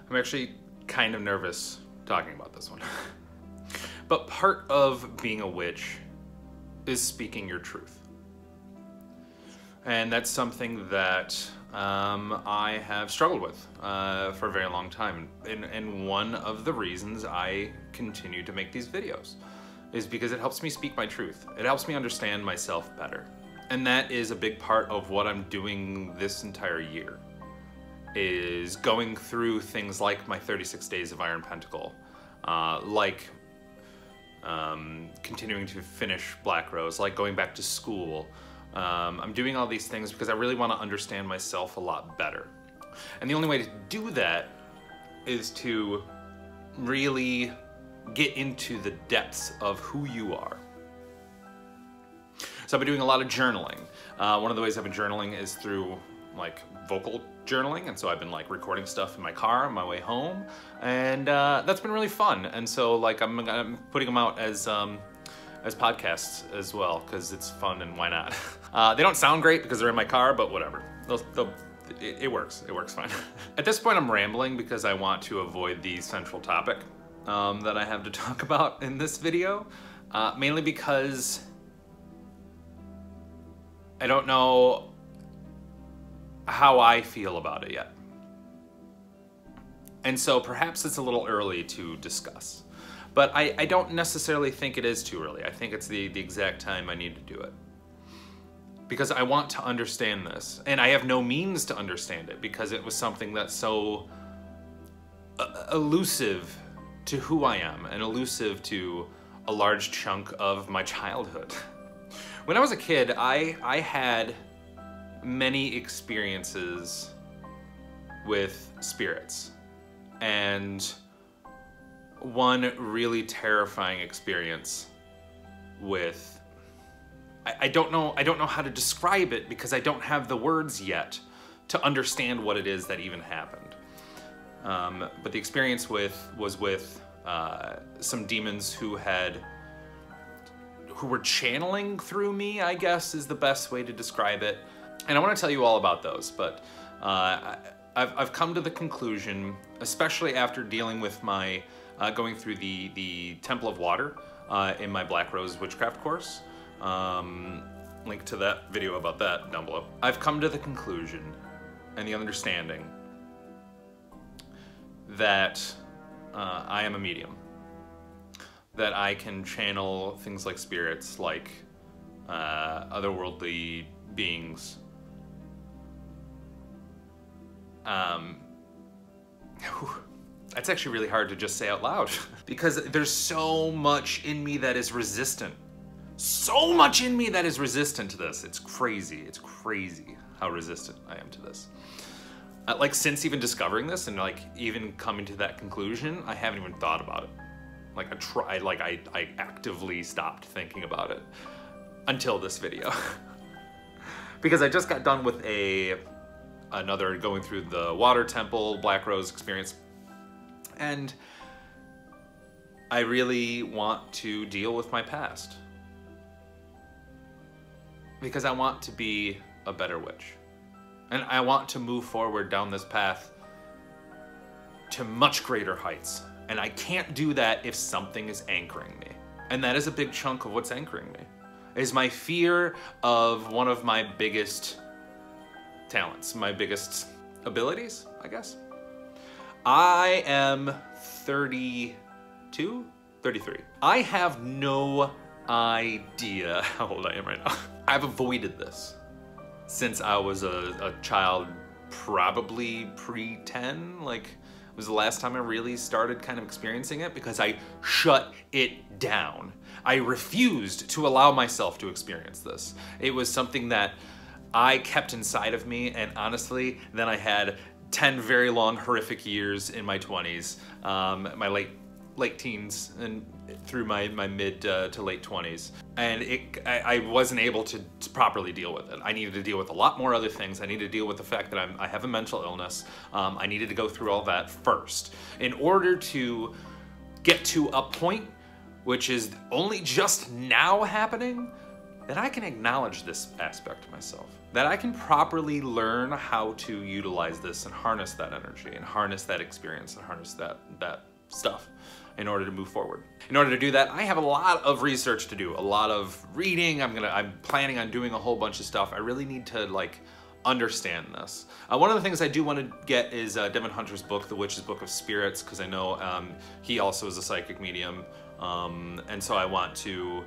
I'm actually kind of nervous talking about this one. But part of being a witch is speaking your truth. And that's something that I have struggled with for a very long time. And one of the reasons I continue to make these videos is because it helps me speak my truth. It helps me understand myself better. And that is a big part of what I'm doing this entire year, is going through things like my 36 Days of Iron Pentacle, like continuing to finish Black Rose, like going back to school. I'm doing all these things because I really want to understand myself a lot better. And the only way to do that is to really get into the depths of who you are. So I've been doing a lot of journaling. One of the ways I've been journaling is through like vocal journaling, and so I've been like recording stuff in my car on my way home, and that's been really fun. And so like I'm putting them out as podcasts as well, because it's fun and why not? They don't sound great because they're in my car, but whatever. It works. It works fine. At this point, I'm rambling because I want to avoid the central topic that I have to talk about in this video, mainly because I don't know how I feel about it yet. And so perhaps it's a little early to discuss. But I don't necessarily think it is too early. I think it's the exact time I need to do it. Because I want to understand this. And I have no means to understand it because it was something that's so elusive to who I am and elusive to a large chunk of my childhood. When I was a kid, I had many experiences with spirits. And one really terrifying experience with, I don't know how to describe it because I don't have the words yet to understand what it is that even happened. But the experience was with some demons who were channeling through me, I guess is the best way to describe it. And I want to tell you all about those, but I've come to the conclusion, especially after dealing with my going through the Temple of Water in my Black Rose Witchcraft course. Link to that video about that down below. I've come to the conclusion and the understanding that I am a medium. That I can channel things like spirits, like otherworldly beings. That's actually really hard to just say out loud because there's so much in me that is resistant. So much in me that is resistant to this. It's crazy. It's crazy how resistant I am to this. Like since even discovering this and like even coming to that conclusion, I haven't even thought about it. Like I actively stopped thinking about it until this video. Because I just got done with another going through the Water Temple Black Rose experience. And I really want to deal with my past. Because I want to be a better witch. And I want to move forward down this path to much greater heights. And I can't do that if something is anchoring me. And that is a big chunk of what's anchoring me. Is my fear of one of my biggest talents, my biggest abilities, I guess. I am 33. I have no idea how old I am right now. I've avoided this since I was a child, probably pre-10, like it was the last time I really started kind of experiencing it because I shut it down. I refused to allow myself to experience this. It was something that I kept inside of me, and honestly, then I had 10 very long, horrific years in my 20s, my late teens, and through my mid to late 20s. And I wasn't able to properly deal with it. I needed to deal with a lot more other things. I needed to deal with the fact that I have a mental illness. I needed to go through all that first in order to get to a point which is only just now happening, that I can acknowledge this aspect of myself, that I can properly learn how to utilize this and harness that energy and harness that experience and harness that stuff in order to move forward. In order to do that, I have a lot of research to do, a lot of reading. I'm planning on doing a whole bunch of stuff. I really need to like understand this. One of the things I do want to get is Devin Hunter's book, The Witch's Book of Spirits, because I know he also is a psychic medium, and so I want to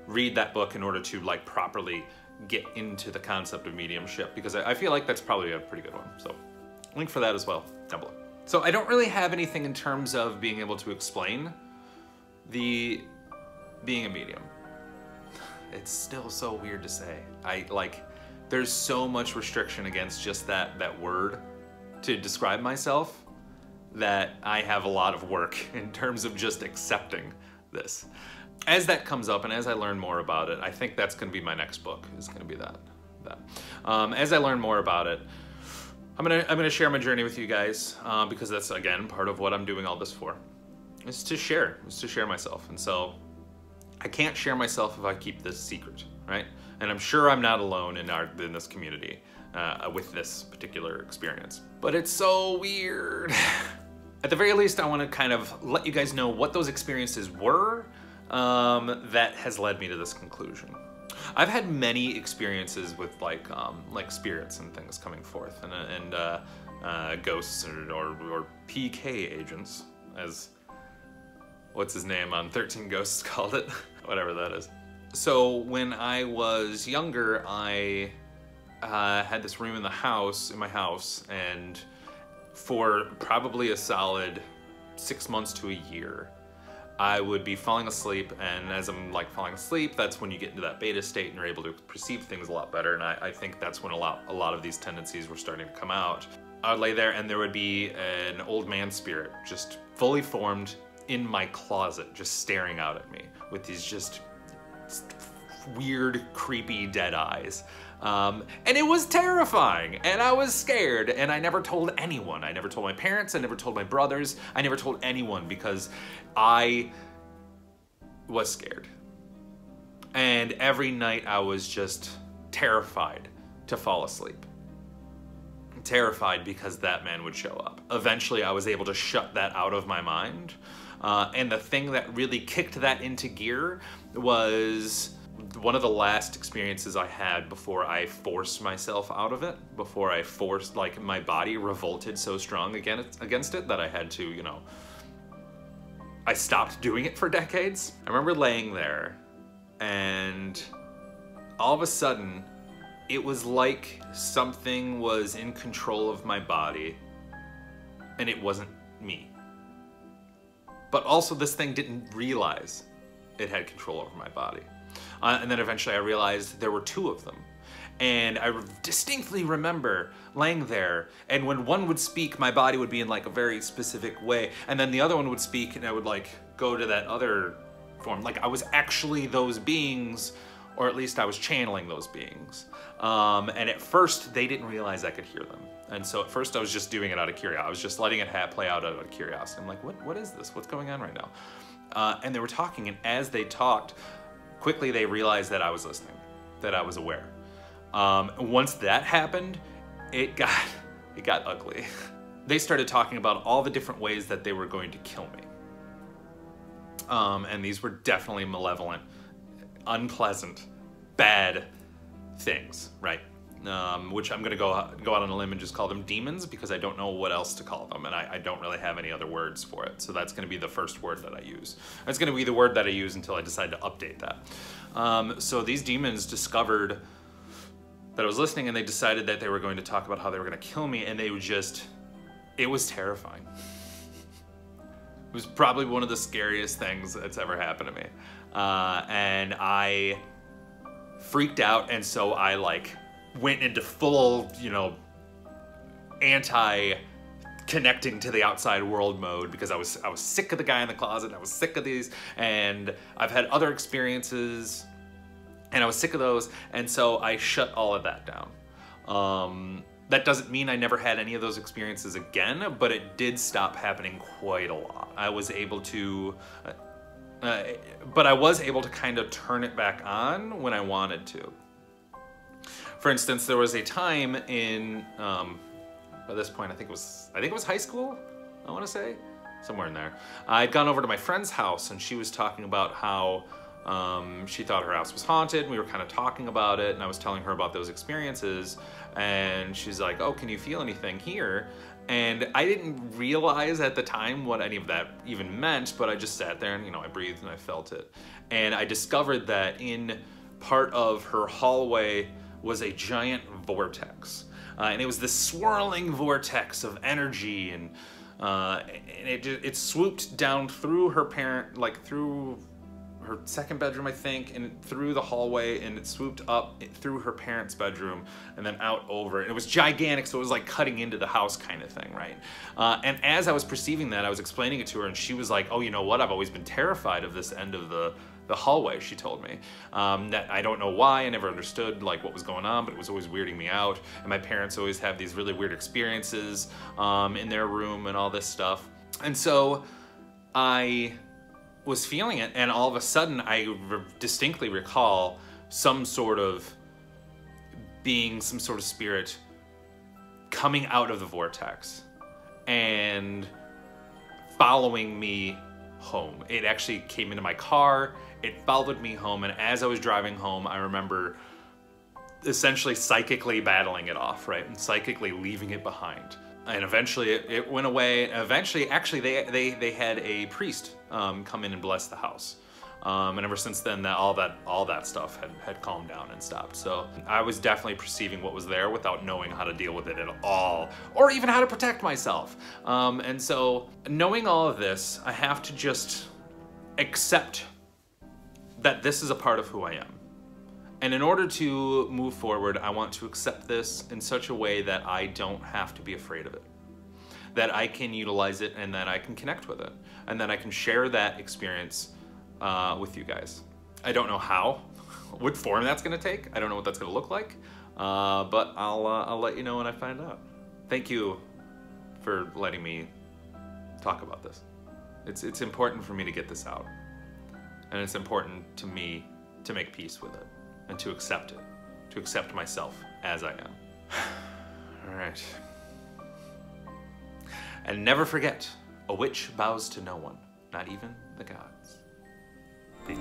read that book in order to like properly get into the concept of mediumship, because I feel like that's probably a pretty good one. So link for that as well down below. So I don't really have anything in terms of being able to explain being a medium. It's still so weird to say. There's so much restriction against just that word to describe myself that I have a lot of work in terms of just accepting this. As that comes up and as I learn more about it, I think that's going to be my next book, is going to be that. As I learn more about it, I'm gonna share my journey with you guys, because that's, again, part of what I'm doing all this for, is to share myself. And so I can't share myself if I keep this secret, right? And I'm sure I'm not alone in this community with this particular experience. But it's so weird. At the very least, I want to kind of let you guys know what those experiences were that has led me to this conclusion. I've had many experiences with like spirits and things coming forth, and ghosts or PK agents, as what's his name on 13 Ghosts called it, whatever that is. So when I was younger, I had this room in my house, and for probably a solid 6 months to a year, I would be falling asleep, and as I'm like falling asleep, that's when you get into that beta state and you're able to perceive things a lot better. And I think that's when a lot of these tendencies were starting to come out. I would lay there and there would be an old man spirit just fully formed in my closet, just staring out at me with these just weird, creepy, dead eyes. And it was terrifying, and I was scared, and I never told anyone. I never told my parents, I never told my brothers, I never told anyone, because I was scared. And every night I was just terrified to fall asleep. Terrified because that man would show up. Eventually I was able to shut that out of my mind. And the thing that really kicked that into gear was one of the last experiences I had before I forced myself out of it, before I forced, like, my body revolted so strong against it that I had to, you know, I stopped doing it for decades. I remember laying there, and all of a sudden, it was like something was in control of my body, and it wasn't me. But also this thing didn't realize it had control over my body. And then eventually I realized there were two of them. And I distinctly remember laying there, and when one would speak, my body would be in like a very specific way, and then the other one would speak and I would like go to that other form. Like I was actually those beings, or at least I was channeling those beings. And at first they didn't realize I could hear them. And so at first I was just doing it out of curiosity. I was just letting it play out of curiosity. I'm like, what is this? What's going on right now? And they were talking, and as they talked, quickly they realized that I was listening, that I was aware. Once that happened, it got ugly. They started talking about all the different ways that they were going to kill me. And these were definitely malevolent, unpleasant, bad things, right? Which I'm gonna go out on a limb and just call them demons, because I don't know what else to call them, and I don't really have any other words for it. So that's gonna be the first word that I use. That's gonna be the word that I use until I decide to update that. So these demons discovered that I was listening, and they decided that they were going to talk about how they were gonna kill me, and they would just, it was terrifying. It was probably one of the scariest things that's ever happened to me. And I freaked out, and so I like went into full, you know, anti-connecting to the outside world mode, because I was sick of the guy in the closet, I was sick of these, and I've had other experiences, and I was sick of those, and so I shut all of that down. That doesn't mean I never had any of those experiences again, but it did stop happening quite a lot. I was able to, but I was able to kind of turn it back on when I wanted to. For instance, there was a time in, by this point, I think it was high school, I want to say, somewhere in there. I'd gone over to my friend's house and she was talking about how she thought her house was haunted. We were kind of talking about it and I was telling her about those experiences and she's like, oh, can you feel anything here? And I didn't realize at the time what any of that even meant, but I just sat there and, you know, I breathed and I felt it. And I discovered that in part of her hallway was a giant vortex. And it was this swirling vortex of energy and it swooped down through her through her second bedroom, I think, and through the hallway, and it swooped up through her parents' bedroom and then out over. And it was gigantic, so it was like cutting into the house kind of thing, right? And as I was perceiving that, I was explaining it to her, and she was like, oh, you know what? I've always been terrified of this end of the hallway, she told me. That I don't know why, I never understood like what was going on, but it was always weirding me out. And my parents always have these really weird experiences in their room and all this stuff. And so I was feeling it, and all of a sudden I distinctly recall some sort of being, some sort of spirit coming out of the vortex and following me home. It actually came into my car, it followed me home, and as I was driving home, I remember essentially psychically battling it off, right? And psychically leaving it behind. And eventually it went away. Eventually, actually, they had a priest come in and bless the house. And ever since then, all that stuff had calmed down and stopped. So I was definitely perceiving what was there without knowing how to deal with it at all, or even how to protect myself. And so knowing all of this, I have to just accept that this is a part of who I am. And in order to move forward, I want to accept this in such a way that I don't have to be afraid of it. That I can utilize it and that I can connect with it. And that I can share that experience with you guys. I don't know how, what form that's gonna take. I don't know what that's gonna look like, but I'll let you know when I find out. Thank you for letting me talk about this. It's important for me to get this out. And it's important to me to make peace with it. And to accept it, to accept myself as I am. All right. And never forget, a witch bows to no one, not even the gods. Peace.